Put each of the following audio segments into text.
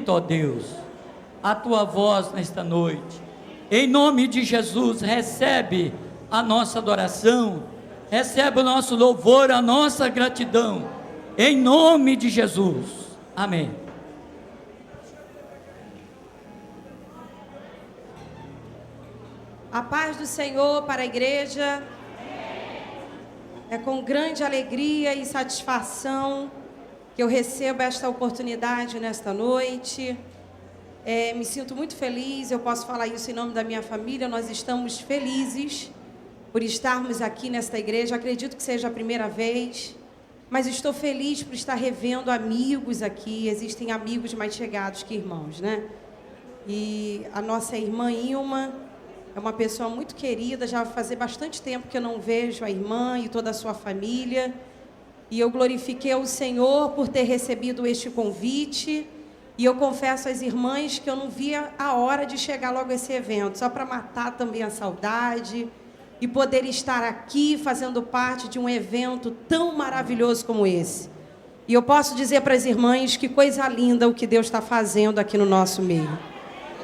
Ó Deus, a tua voz nesta noite, em nome de Jesus, recebe a nossa adoração, recebe o nosso louvor, a nossa gratidão, em nome de Jesus, amém. A paz do Senhor para a igreja. É com grande alegria e satisfação que eu recebo esta oportunidade nesta noite. Me sinto muito feliz, eu posso falar isso em nome da minha família. Nós estamos felizes por estarmos aqui nesta igreja. Acredito que seja a primeira vez, mas estou feliz por estar revendo amigos aqui. Existem amigos mais chegados que irmãos, né? E a nossa irmã Ilma é uma pessoa muito querida, já vai fazer bastante tempo que eu não vejo a irmã e toda a sua família. E eu glorifiquei ao Senhor por ter recebido este convite. E eu confesso às irmãs que eu não via a hora de chegar logo a esse evento, só para matar também a saudade e poder estar aqui fazendo parte de um evento tão maravilhoso como esse. E eu posso dizer para as irmãs que coisa linda o que Deus está fazendo aqui no nosso meio.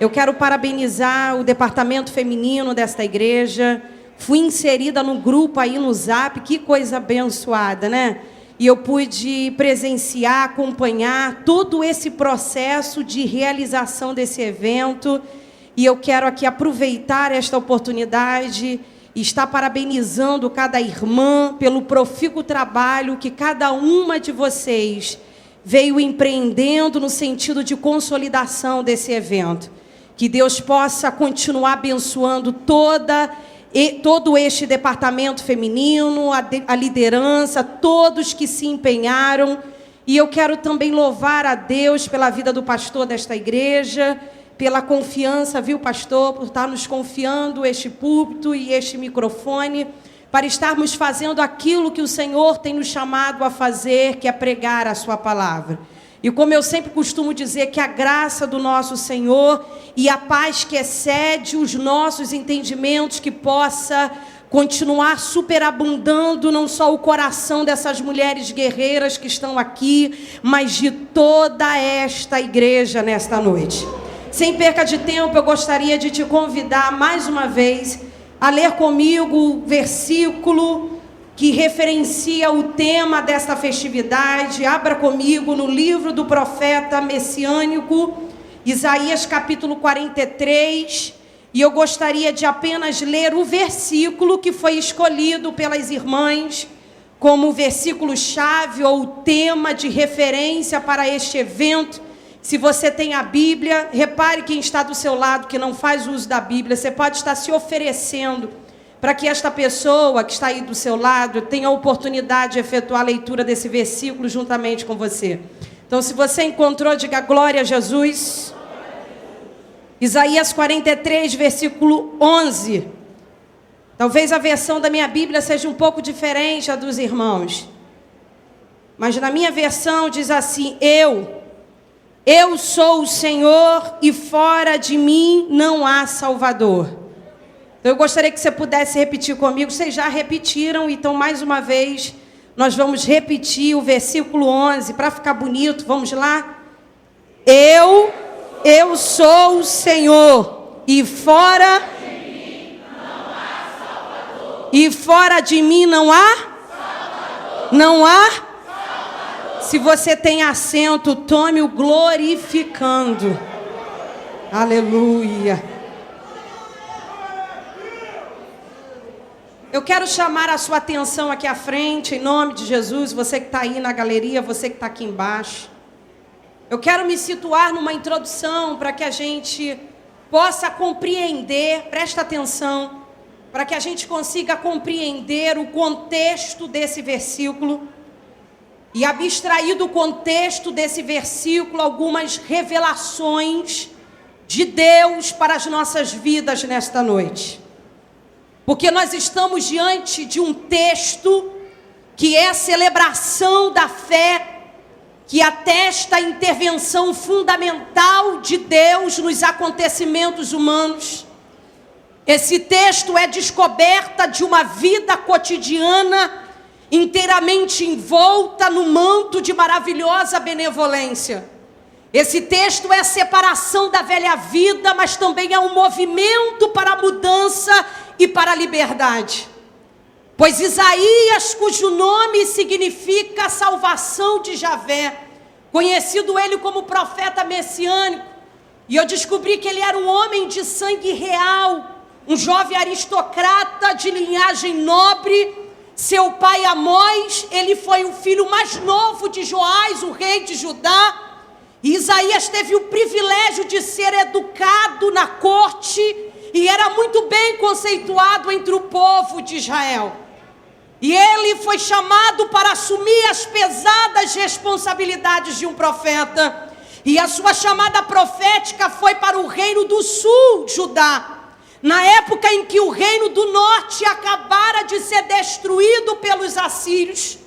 Eu quero parabenizar o departamento feminino desta igreja. Fui inserida no grupo aí no Zap, que coisa abençoada, né? E eu pude presenciar, acompanhar todo esse processo de realização desse evento. E eu quero aqui aproveitar esta oportunidade e estar parabenizando cada irmã pelo profícuo trabalho que cada uma de vocês veio empreendendo no sentido de consolidação desse evento. Que Deus possa continuar abençoando todo este departamento feminino, a liderança, todos que se empenharam. E eu quero também louvar a Deus pela vida do pastor desta igreja, pela confiança, viu, pastor, por estar nos confiando este púlpito e este microfone, para estarmos fazendo aquilo que o Senhor tem nos chamado a fazer, que é pregar a sua palavra. E como eu sempre costumo dizer, que a graça do nosso Senhor e a paz que excede os nossos entendimentos, que possa continuar superabundando não só o coração dessas mulheres guerreiras que estão aqui, mas de toda esta igreja nesta noite. Sem perca de tempo, eu gostaria de te convidar mais uma vez a ler comigo o versículo que referencia o tema desta festividade. Abra comigo no livro do profeta messiânico, Isaías capítulo 43, e eu gostaria de apenas ler o versículo que foi escolhido pelas irmãs como o versículo-chave ou o tema de referência para este evento. Se você tem a Bíblia, repare quem está do seu lado que não faz uso da Bíblia, você pode estar se oferecendo para que esta pessoa que está aí do seu lado tenha a oportunidade de efetuar a leitura desse versículo juntamente com você. Então, se você encontrou, diga glória a Jesus. Isaías 43, versículo 11. Talvez a versão da minha Bíblia seja um pouco diferente da dos irmãos, mas na minha versão diz assim: Eu sou o Senhor e fora de mim não há Salvador. Eu gostaria que você pudesse repetir comigo. Vocês já repetiram, então mais uma vez nós vamos repetir o versículo 11 para ficar bonito. Vamos lá? Eu sou o Senhor e fora de mim não há Salvador. E fora de mim não há Salvador. Não há Salvador. Se você tem assento, tome-o glorificando. Aleluia. Eu quero chamar a sua atenção aqui à frente, em nome de Jesus, você que está aí na galeria, você que está aqui embaixo. Eu quero me situar numa introdução para que a gente possa compreender, presta atenção, para que a gente consiga compreender o contexto desse versículo e abstrair do contexto desse versículo algumas revelações de Deus para as nossas vidas nesta noite. Porque nós estamos diante de um texto que é a celebração da fé, que atesta a intervenção fundamental de Deus nos acontecimentos humanos. Esse texto é descoberta de uma vida cotidiana inteiramente envolta no manto de maravilhosa benevolência. Esse texto é a separação da velha vida, mas também é um movimento para a mudança e para a liberdade. Pois Isaías, cujo nome significa salvação de Javé, conhecido ele como profeta messiânico, e eu descobri que ele era um homem de sangue real, um jovem aristocrata de linhagem nobre. Seu pai Amós, ele foi o filho mais novo de Joás, o rei de Judá. E Isaías teve o privilégio de ser educado na corte e era muito bem conceituado entre o povo de Israel. E ele foi chamado para assumir as pesadas responsabilidades de um profeta. E a sua chamada profética foi para o reino do sul, Judá. Na época em que o reino do norte acabara de ser destruído pelos assírios.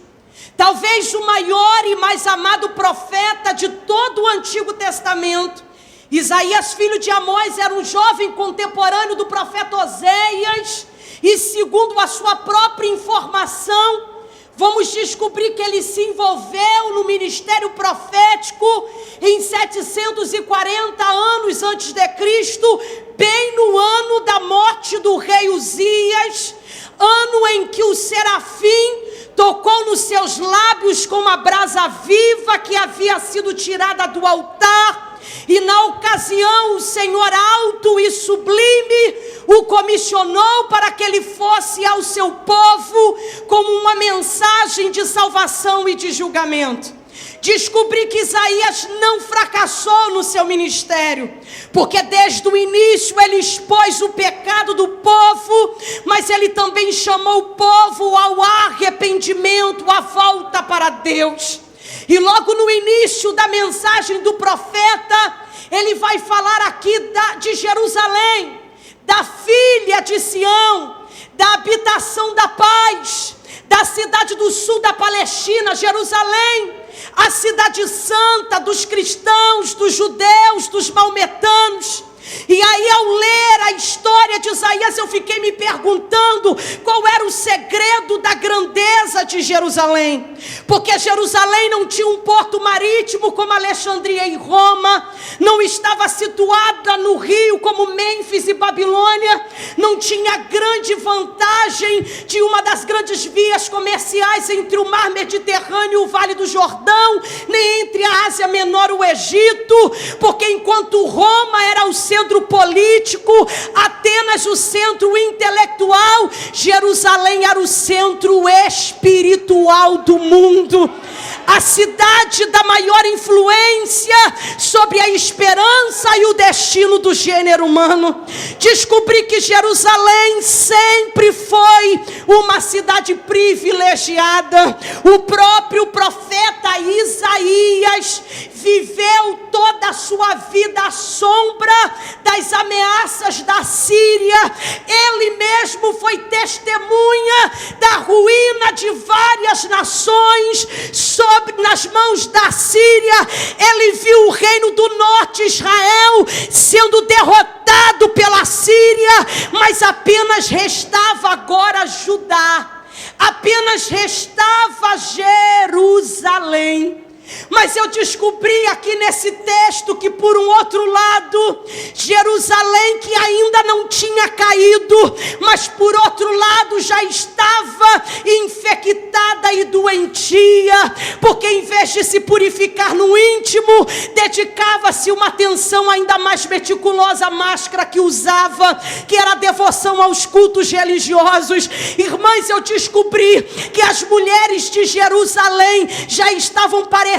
Talvez o maior e mais amado profeta de todo o Antigo Testamento. Isaías, filho de Amós, era um jovem contemporâneo do profeta Oséias. E segundo a sua própria informação, vamos descobrir que ele se envolveu no ministério profético em 740 anos antes de Cristo, bem no ano da morte do rei Uzias, ano em que o serafim tocou nos seus lábios com uma brasa viva que havia sido tirada do altar, e na ocasião o Senhor alto e sublime o comissionou para que ele fosse ao seu povo como uma mensagem de salvação e de julgamento. Descobri que Isaías não fracassou no seu ministério, porque desde o início ele expôs o pecado do povo, mas ele também chamou o povo ao arrependimento, à volta para Deus. E logo no início da mensagem do profeta, ele vai falar aqui de Jerusalém, da filha de Sião, da habitação da paz, da cidade do sul da Palestina, Jerusalém, a cidade santa dos cristãos, dos judeus, dos maometanos. E aí, ao ler a história de Isaías, eu fiquei me perguntando qual era o segredo da grandeza de Jerusalém. Porque Jerusalém não tinha um porto marítimo como Alexandria e Roma, não estava situada no rio como Mênfis e Babilônia, não tinha grande vantagem de uma das grandes vias comerciais entre o mar Mediterrâneo e o Vale do Jordão, nem entre a Ásia Menor e o Egito, porque enquanto Roma era o centro político, Atenas o centro intelectual, Jerusalém era o centro espiritual do mundo, a cidade da maior influência sobre a esperança e o destino do gênero humano. Descobri que Jerusalém sempre foi uma cidade privilegiada. O próprio profeta Isaías viveu toda a sua vida à sombra das ameaças da Síria. Ele mesmo foi testemunha da ruína de várias nações nas mãos da Síria. Ele viu o reino do norte, Israel, sendo derrotado pela Síria, mas apenas restava agora Judá, apenas restava Jerusalém. Mas eu descobri aqui nesse texto que, por um outro lado, Jerusalém, que ainda não tinha caído, mas por outro lado já estava infectada e doentia, porque em vez de se purificar no íntimo, dedicava-se uma atenção ainda mais meticulosa à máscara que usava, que era a devoção aos cultos religiosos. Irmãs, eu descobri que as mulheres de Jerusalém já estavam parecidas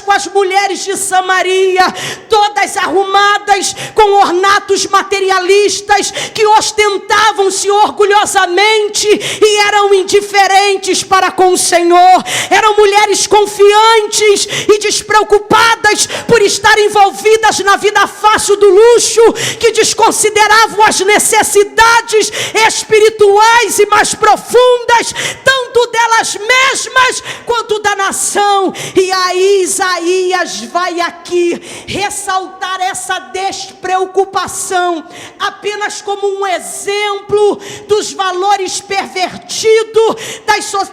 com as mulheres de Samaria, todas arrumadas com ornatos materialistas, que ostentavam-se orgulhosamente e eram indiferentes para com o Senhor. Eram mulheres confiantes e despreocupadas por estar envolvidas na vida fácil do luxo, que desconsideravam as necessidades espirituais e mais profundas, tanto delas mesmas quanto da nação. E aí Isaías vai aqui ressaltar ressaltar essa despreocupação apenas como um exemplo dos valores pervertidos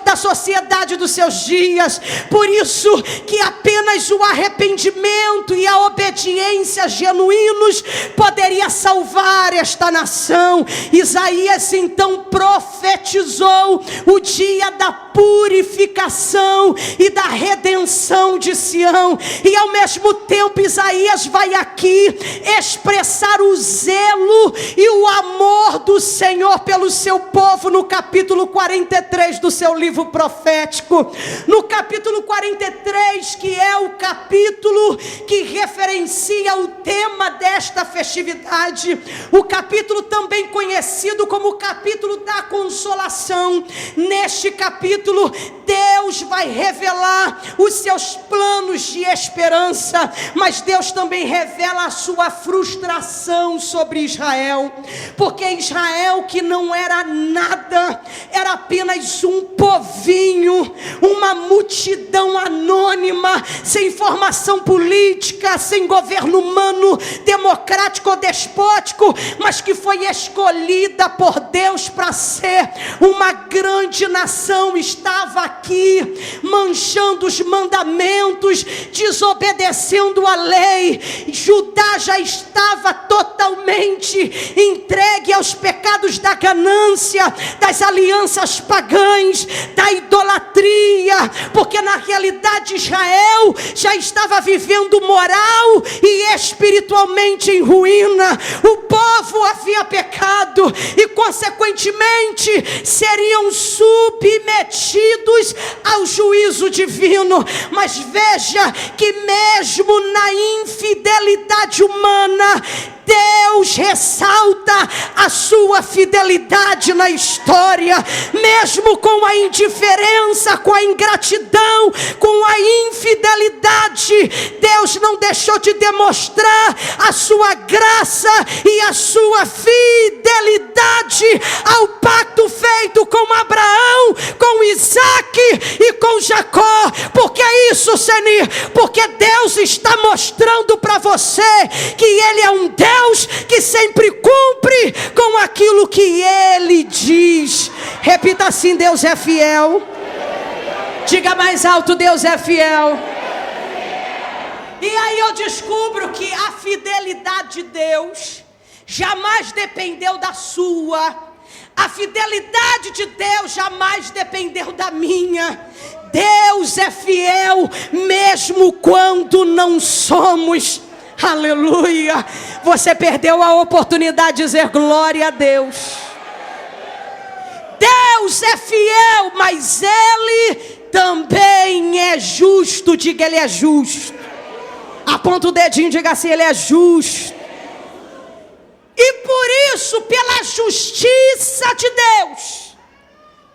da sociedade dos seus dias. Por isso que apenas o arrependimento e a obediência genuínos poderia salvar esta nação. Isaías então profetizou o dia da purificação e da redenção de Sião, e ao mesmo tempo Isaías vai aqui expressar o zelo e o amor do Senhor pelo seu povo no capítulo 43 do seu livro profético. No capítulo 43, que é o capítulo que referencia o tema desta festividade, o capítulo também conhecido como o capítulo da consolação. Neste capítulo, Deus vai revelar os seus planos de esperança, mas Deus também revela a sua frustração sobre Israel, porque Israel, que não era nada, era apenas um povinho, uma multidão anônima, sem formação política, sem governo humano, democrático ou despótico, mas que foi escolhida por Deus para ser uma grande nação, estava aqui manchando os mandamentos, desobedecendo a lei. Judá já estava totalmente entregue aos pecados da ganância, das alianças pagãs, da idolatria, porque na realidade Israel já estava vivendo moral e espiritualmente em ruína. O povo havia pecado e consequentemente seriam submetidos ao juízo divino. Mas veja que mesmo na infidelidade humana, Deus ressalta a sua fidelidade na história. Mesmo com a indiferença, com a ingratidão, com a infidelidade, Deus não deixou de demonstrar a sua graça e a sua fidelidade ao pacto feito com Abraão, com Isaac e com Jacó. Por que isso, Senhor? Porque Deus está mostrando para você que Ele é um Deus que sempre cumpre com aquilo que Ele diz. Repita assim: Deus é fiel. Diga mais alto: Deus é fiel. E aí eu descubro que a fidelidade de Deus jamais dependeu da sua. A fidelidade de Deus jamais dependeu da minha. Deus é fiel mesmo quando não somos. Aleluia. Você perdeu a oportunidade de dizer glória a Deus. Deus é fiel, mas Ele também é justo. Diga: Ele é justo. Aponta o dedinho e diga assim: Ele é justo. E por isso, pela justiça de Deus,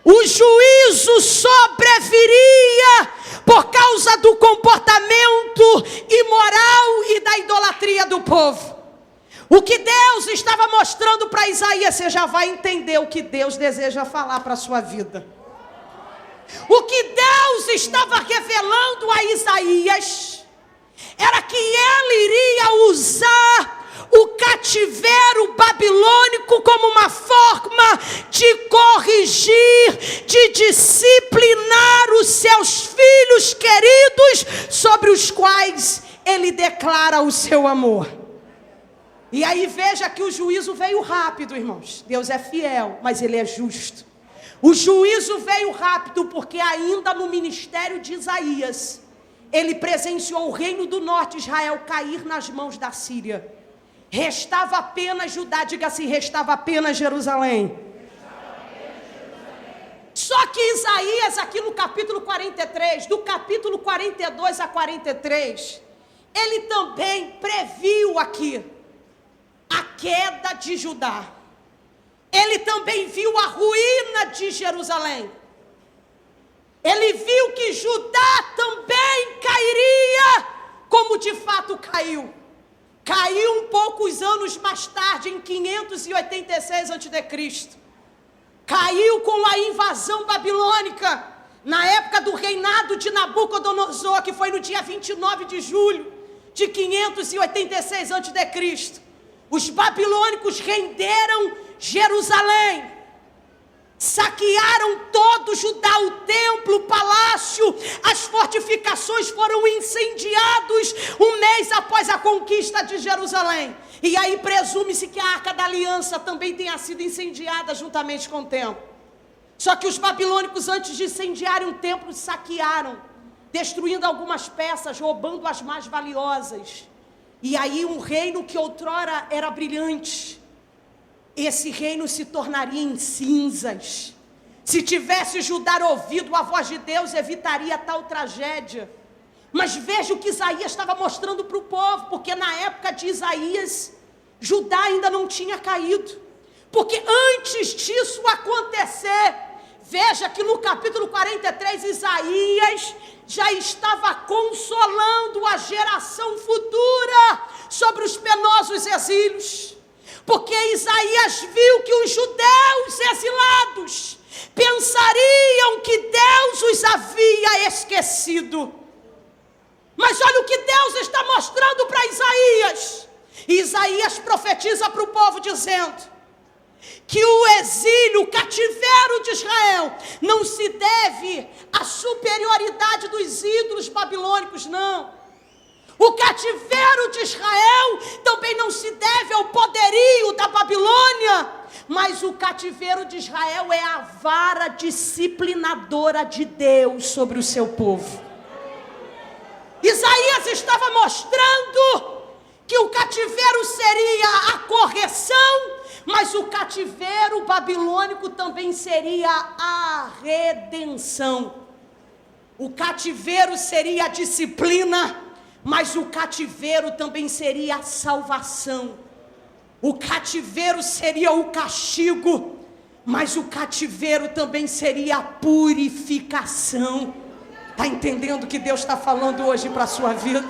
o juízo sobreviria por causa do comportamento imoral e da idolatria do povo. O que Deus estava mostrando para Isaías, você já vai entender o que Deus deseja falar para a sua vida. O que Deus estava revelando a Isaías era que ele iria usar o cativeiro babilônico como uma forma de corrigir, de disciplinar os seus filhos queridos, sobre os quais ele declara o seu amor. E aí veja que o juízo veio rápido, irmãos. Deus é fiel, mas Ele é justo. O juízo veio rápido porque ainda no ministério de Isaías, ele presenciou o reino do norte, Israel, cair nas mãos da Síria. Restava apenas Judá. Diga assim: restava apenas Jerusalém. Só que Isaías, aqui no capítulo 43, do capítulo 42 a 43, ele também previu aqui a queda de Judá. Ele também viu a ruína de Jerusalém. Ele viu que Judá também cairia, como de fato caiu. Caiu poucos anos mais tarde, em 586 a.C. Caiu com a invasão babilônica, na época do reinado de Nabucodonosor, que foi no dia 29 de julho de 586 a.C., os babilônicos renderam Jerusalém, saquearam todo Judá, o templo, o palácio, as fortificações foram incendiados um mês após a conquista de Jerusalém. E aí presume-se que a Arca da Aliança também tenha sido incendiada juntamente com o templo. Só que os babilônicos, antes de incendiarem o templo, saquearam, destruindo algumas peças, roubando as mais valiosas. E aí um reino que outrora era brilhante, esse reino se tornaria em cinzas. Se tivesse Judá ouvido a voz de Deus, evitaria tal tragédia. Mas veja o que Isaías estava mostrando para o povo, porque na época de Isaías, Judá ainda não tinha caído. Porque antes disso acontecer, veja que no capítulo 43, Isaías já estava consolando a geração futura sobre os penosos exílios. Porque Isaías viu que os judeus exilados pensariam que Deus os havia esquecido. Mas olha o que Deus está mostrando para Isaías. Isaías profetiza para o povo dizendo que o exílio, o cativeiro de Israel, não se deve à superioridade dos ídolos babilônicos, não. O cativeiro de Israel também não se deve ao poderio da Babilônia, mas o cativeiro de Israel é a vara disciplinadora de Deus sobre o seu povo. Isaías estava mostrando que o cativeiro seria a correção, mas o cativeiro babilônico também seria a redenção. O cativeiro seria a disciplina, mas o cativeiro também seria a salvação. O cativeiro seria o castigo, mas o cativeiro também seria a purificação. Está entendendo o que Deus está falando hoje para a sua vida?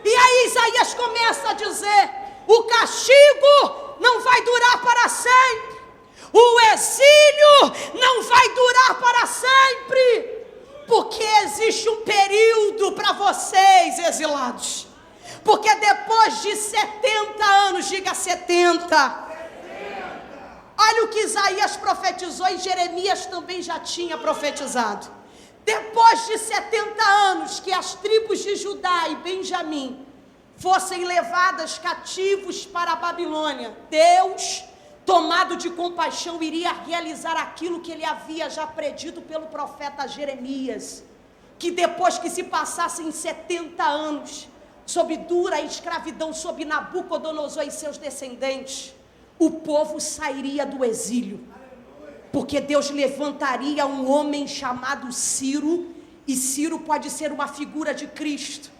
E aí Isaías começa a dizer: o castigo não vai durar para sempre, o exílio não vai durar para sempre, porque existe um período para vocês, exilados. Porque depois de 70 anos, diga 70. Olha o que Isaías profetizou e Jeremias também já tinha profetizado. Depois de 70 anos que as tribos de Judá e Benjamim fossem levadas cativos para a Babilônia, Deus, tomado de compaixão, iria realizar aquilo que ele havia já predito pelo profeta Jeremias, que depois que se passassem 70 anos, sob dura escravidão, sob Nabucodonosor e seus descendentes, o povo sairia do exílio, porque Deus levantaria um homem chamado Ciro, e Ciro pode ser uma figura de Cristo,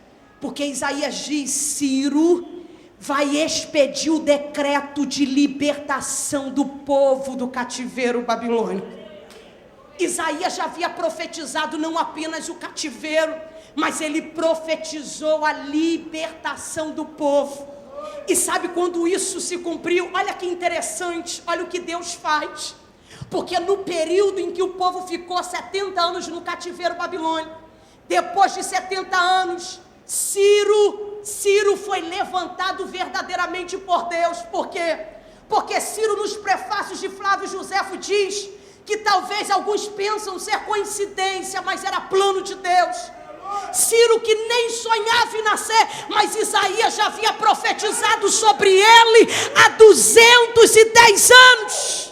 porque Isaías diz: Ciro vai expedir o decreto de libertação do povo do cativeiro babilônico. Isaías já havia profetizado não apenas o cativeiro, mas ele profetizou a libertação do povo. E sabe quando isso se cumpriu? Olha que interessante, olha o que Deus faz. Porque no período em que o povo ficou 70 anos no cativeiro babilônico, depois de 70 anos, Ciro foi levantado verdadeiramente por Deus. Por quê? Porque Ciro, nos prefácios de Flávio Joséfo, diz que talvez alguns pensam ser coincidência, mas era plano de Deus. Ciro, que nem sonhava em nascer, mas Isaías já havia profetizado sobre ele há 210 anos.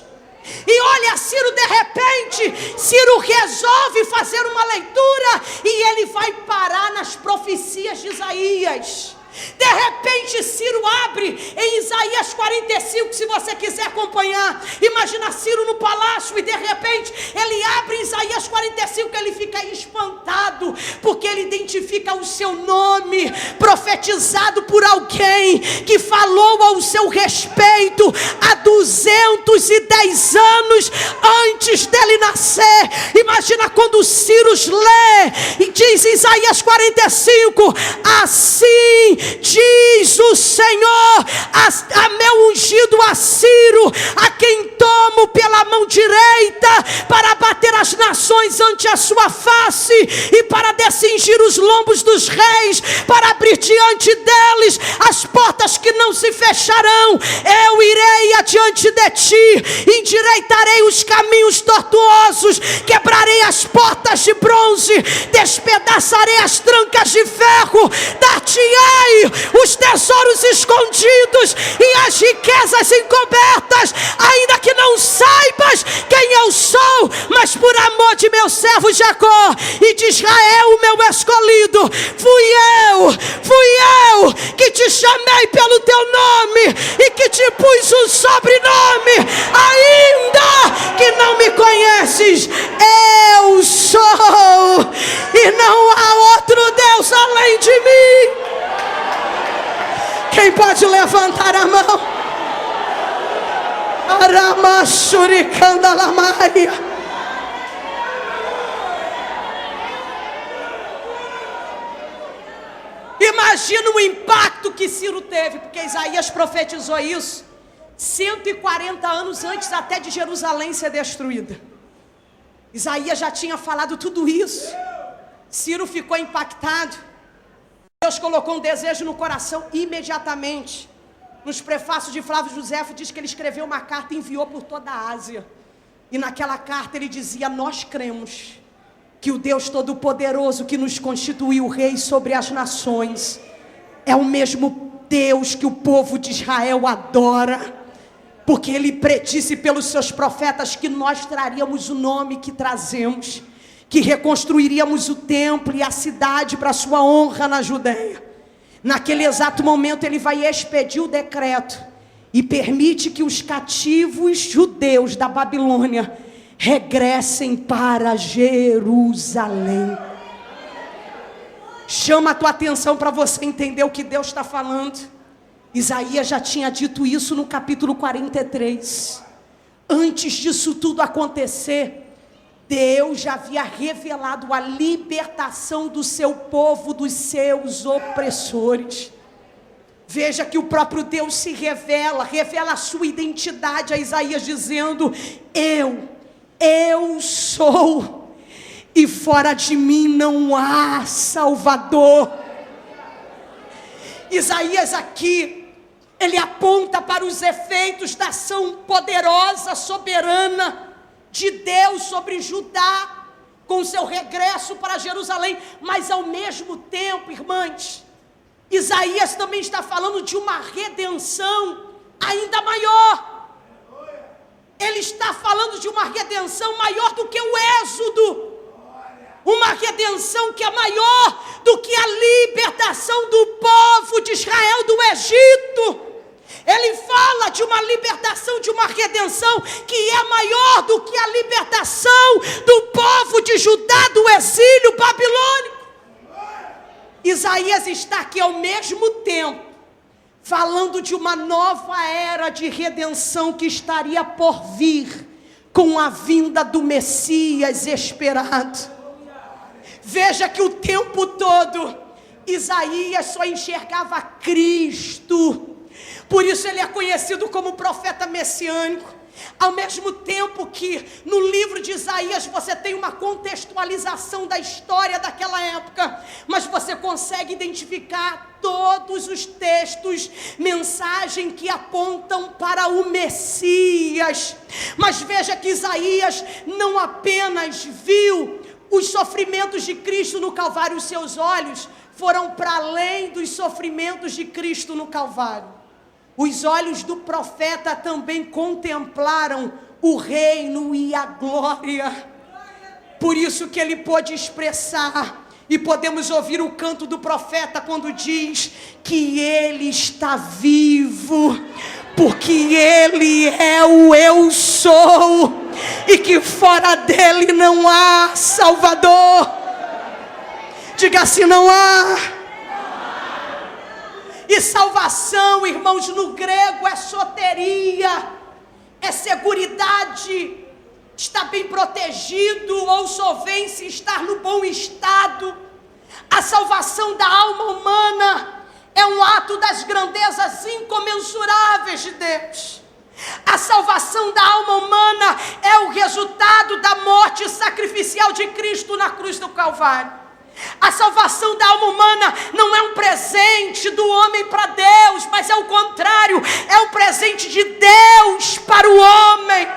E olha, Ciro, de repente, Ciro resolve fazer uma leitura e ele vai parar nas profecias de Isaías. De repente Ciro abre em Isaías 45, se você quiser acompanhar. Imagina Ciro no palácio e de repente ele abre em Isaías 45, ele fica espantado, porque ele identifica o seu nome profetizado por alguém que falou ao seu respeito há 210 anos antes dele nascer. Imagina quando Ciro lê e diz em Isaías 45: assim diz o Senhor a meu ungido Assírio, a quem tomo pela mão direita, para bater as nações ante a sua face, e para descingir os lombos dos reis, para abrir diante deles as portas que não se fecharão. Eu irei adiante de ti, endireitarei os caminhos tortuosos, quebrarei as portas de bronze, despedaçarei as trancas de ferro, dar-te-ei os tesouros escondidos e as riquezas encobertas, ainda que não saibas quem eu sou, mas por amor de meu servo Jacó e de Israel, meu escolhido, fui eu que te chamei pelo teu nome e que te pus um sobrenome, ainda que não me conheces. Eu sou, e não há outro Deus além de mim. Quem pode levantar a mão? Aramashurikandalamaia. Imagina o impacto que Ciro teve, porque Isaías profetizou isso 140 anos antes até de Jerusalém ser destruída. Isaías já tinha falado tudo isso. Ciro ficou impactado. Deus colocou um desejo no coração imediatamente. Nos prefácios de Flávio Josefo diz que ele escreveu uma carta e enviou por toda a Ásia. E naquela carta ele dizia: nós cremos que o Deus Todo-Poderoso que nos constituiu rei sobre as nações é o mesmo Deus que o povo de Israel adora, porque ele predisse pelos seus profetas que nós traríamos o nome que trazemos, que reconstruiríamos o templo e a cidade para sua honra na Judeia. Naquele exato momento ele vai expedir o decreto e permite que os cativos judeus da Babilônia regressem para Jerusalém. Chama a tua atenção para você entender o que Deus está falando. Isaías já tinha dito isso no capítulo 43. Antes disso tudo acontecer, Deus já havia revelado a libertação do seu povo dos seus opressores. Veja que o próprio Deus se revela a sua identidade a Isaías dizendo: eu sou, e fora de mim não há Salvador. Isaías aqui, ele aponta para os efeitos da ação poderosa, soberana de Deus sobre Judá, com seu regresso para Jerusalém. Mas ao mesmo tempo, irmãs, Isaías também está falando de uma redenção ainda maior. Ele está falando de uma redenção maior do que o êxodo, uma redenção que é maior do que a libertação do povo de Israel do Egito. Ele fala de uma libertação, de uma redenção que é maior do que a libertação do povo de Judá do exílio babilônico. Isaías está aqui ao mesmo tempo falando de uma nova era de redenção que estaria por vir com a vinda do Messias esperado. Veja que o tempo todo Isaías só enxergava Cristo. Por isso ele é conhecido como profeta messiânico. Ao mesmo tempo que no livro de Isaías você tem uma contextualização da história daquela época, mas você consegue identificar todos os textos, mensagem que apontam para o Messias. Mas veja que Isaías não apenas viu os sofrimentos de Cristo no Calvário, os seus olhos foram para além dos sofrimentos de Cristo no Calvário. Os olhos do profeta também contemplaram o reino e a glória. Por isso que ele pôde expressar, e podemos ouvir o canto do profeta quando diz que ele está vivo, porque ele é o eu sou, e que fora dele não há Salvador. Diga assim: não há. E salvação, irmãos, no grego é soteria, é seguridade, estar bem protegido, ou solvência, estar no bom estado. A salvação da alma humana é um ato das grandezas incomensuráveis de Deus. A salvação da alma humana é o resultado da morte sacrificial de Cristo na cruz do Calvário. A salvação da alma humana não é um presente do homem para Deus, mas é o contrário, é um presente de Deus para o homem.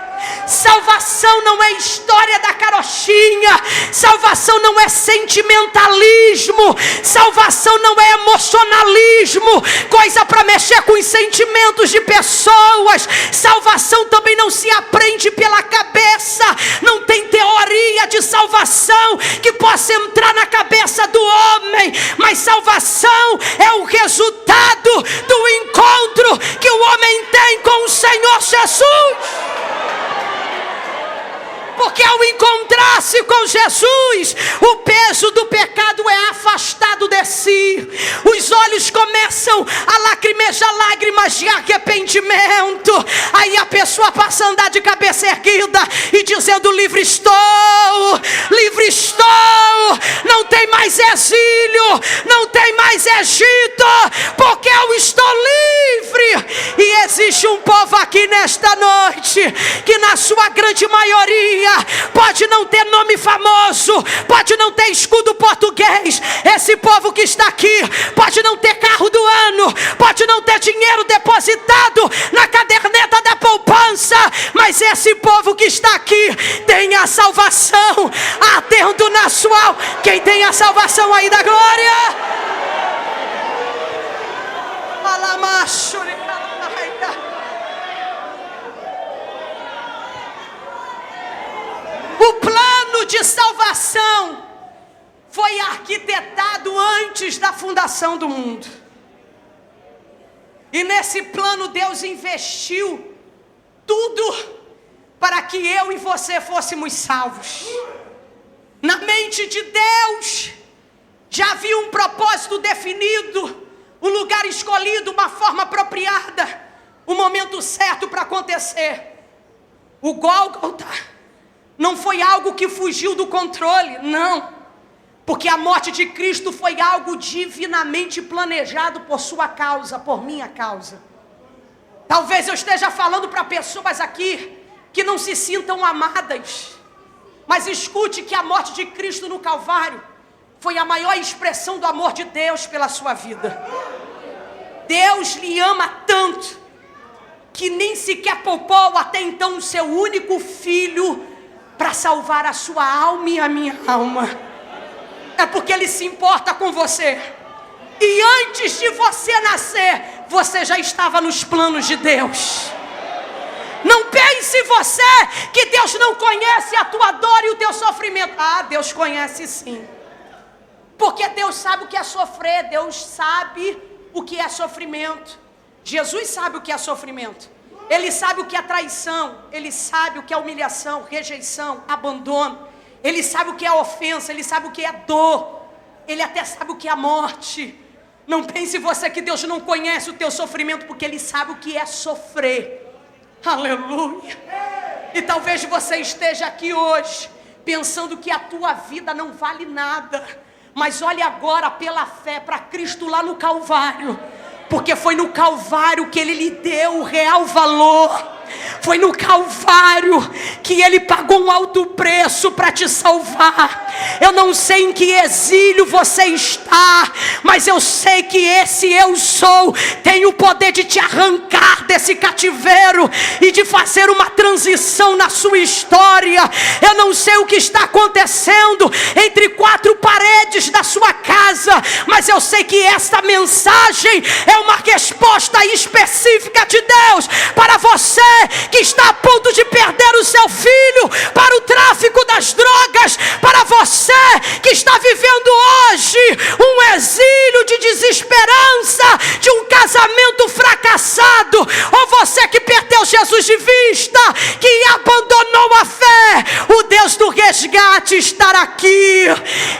Salvação não é história da carochinha, salvação não é sentimentalismo, salvação não é emocionalismo, coisa para mexer com os sentimentos de pessoas. Salvação também não se aprende pela cabeça, não tem teoria de salvação que possa entrar na cabeça do homem, mas salvação é o resultado do encontro que o homem tem com o Senhor Jesus. Porque ao encontrar-se com Jesus, o peso do pecado é afastado de si. Os olhos começam a lacrimejar lágrimas de arrependimento. Aí a pessoa passa a andar de cabeça erguida e dizendo: livre estou, não tem mais exílio, não tem mais Egito, porque eu estou livre. E existe um povo aqui nesta noite que na sua grande maioria pode não ter nome famoso, pode não ter escudo português. Esse povo que está aqui pode não ter carro do ano, pode não ter dinheiro depositado na caderneta da poupança, mas esse povo que está aqui tem a salvação ardendo na sua alma. Quem tem a salvação aí da glória? O plano de salvação foi arquitetado antes da fundação do mundo. E nesse plano Deus investiu tudo para que eu e você fôssemos salvos. Na mente de Deus já havia um propósito definido, o lugar escolhido, uma forma apropriada, o momento certo para acontecer. O Gólgota não foi algo que fugiu do controle, não. Porque a morte de Cristo foi algo divinamente planejado por sua causa, por minha causa. Talvez eu esteja falando para pessoas aqui que não se sintam amadas, mas escute que a morte de Cristo no Calvário foi a maior expressão do amor de Deus pela sua vida. Deus lhe ama tanto que nem sequer poupou até então o seu único filho para salvar a sua alma e a minha alma. É porque Ele se importa com você. E antes de você nascer, você já estava nos planos de Deus. Não pense você que Deus não conhece a tua dor e o teu sofrimento. Ah, Deus conhece sim. Porque Deus sabe o que é sofrer, Deus sabe o que é sofrimento. Jesus sabe o que é sofrimento. Ele sabe o que é traição, Ele sabe o que é humilhação, rejeição, abandono. Ele sabe o que é ofensa, Ele sabe o que é dor. Ele até sabe o que é morte. Não pense você que Deus não conhece o teu sofrimento, porque Ele sabe o que é sofrer. Aleluia. E talvez você esteja aqui hoje pensando que a tua vida não vale nada. Mas olhe agora pela fé para Cristo lá no Calvário. Porque foi no Calvário que Ele lhe deu o real valor. Foi no Calvário que Ele pagou um alto preço para te salvar. Eu não sei em que exílio você está, mas eu sei que esse eu sou tem o poder de te arrancar desse cativeiro e de fazer uma transição na sua história. Eu não sei o que está acontecendo entre quatro paredes da sua casa, mas eu sei que esta mensagem é uma resposta específica de Deus para você que está a ponto de perder o seu filho para o tráfico das drogas, para você que está vivendo hoje um exílio de desesperança, de um casamento fracassado, ou você que perdeu Jesus de vista, que abandonou a fé. O Deus do resgate está aqui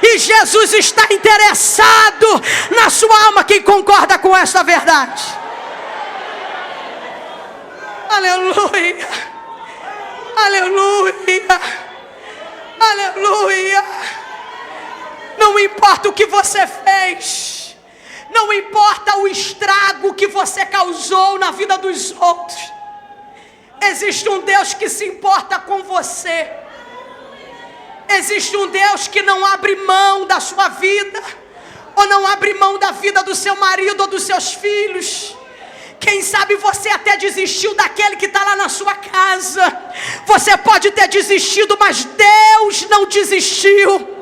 e Jesus está interessado na sua alma. Quem concorda com esta verdade? Aleluia, aleluia, aleluia. Não importa o que você fez, Não importa o estrago que você causou na vida dos outros. Existe um Deus que se importa com você. Existe um Deus que não abre mão da sua vida, ou não abre mão da vida do seu marido ou dos seus filhos. Quem sabe você até desistiu daquele que está lá na sua casa. Você pode ter desistido, mas Deus não desistiu.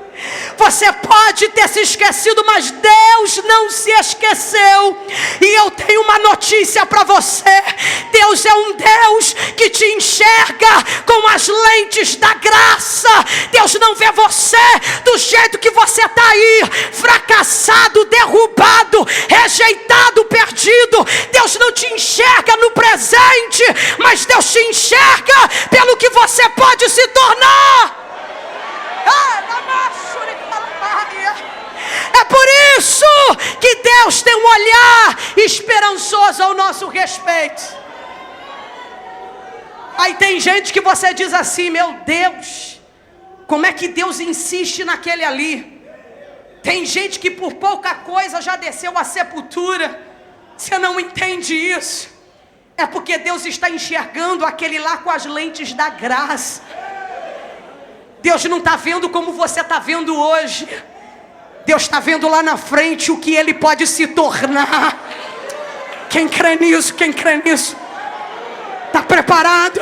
Você pode ter se esquecido, mas Deus não se esqueceu. E eu tenho uma notícia para você. Deus é um Deus que te enxerga com as lentes da graça. Deus não vê você do jeito que você está aí, fracassado, derrubado, rejeitado, perdido. Deus não te enxerga no presente, mas Deus te enxerga pelo que você pode se tornar. É por isso que Deus tem um olhar esperançoso ao nosso respeito. Aí tem gente que você diz assim: meu Deus, como é que Deus insiste naquele ali? Tem gente que por pouca coisa já desceu à sepultura. Você não entende isso. É porque Deus está enxergando aquele lá com as lentes da graça. Deus não está vendo como você está vendo hoje. Deus está vendo lá na frente o que Ele pode se tornar. Quem crê nisso? Quem crê nisso? Está preparado?